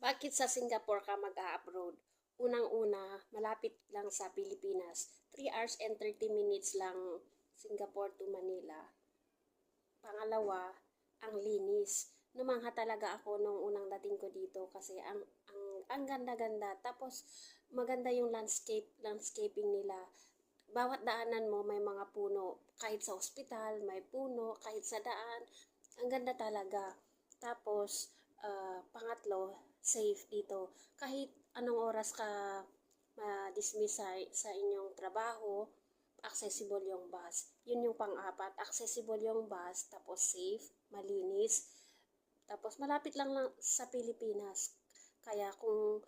Bakit sa Singapore ka mag-a-abroad? Unang-una, malapit lang sa Pilipinas. 3 hours and 30 minutes lang Singapore to Manila. Pangalawa, ang linis. Numangha talaga ako nung unang dating ko dito kasi ang ganda-ganda. Tapos maganda yung landscaping nila. Bawat daanan mo may mga puno. Kahit sa ospital, may puno. Kahit sa daan, ang ganda talaga. Tapos, pangatlo, safe dito. Kahit anong oras ka ma-dismiss sa inyong trabaho, accessible yung bus. Yun yung pang-apat, accessible yung bus, tapos safe, malinis, tapos malapit lang sa Pilipinas. Kaya kung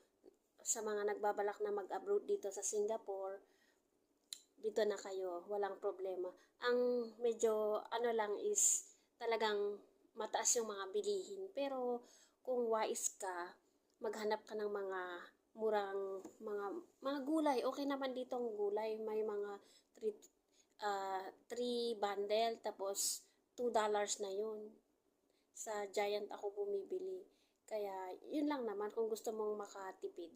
sa mga nagbabalak na mag-abroad dito sa Singapore, dito na kayo, walang problema. Ang medyo ano lang is talagang mataas yung mga bilihin. Pero kung wais ka, maghanap ka ng mga murang mga gulay. Okay naman dito ang gulay. May mga 3 bundle tapos $2 na yun. Sa Giant ako bumibili. Kaya yun lang naman kung gusto mong makatipid.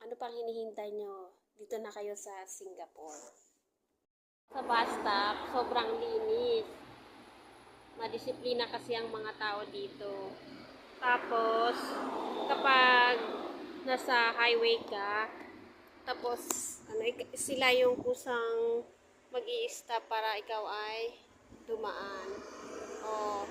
Ano pang hinihintay nyo? Dito na kayo sa Singapore. Sa bus stop, sobrang linis. Madisiplina kasi ang mga tao dito. Tapos, kapag nasa highway ka, tapos sila yung kusang mag-i-stop para ikaw ay dumaan. Oh,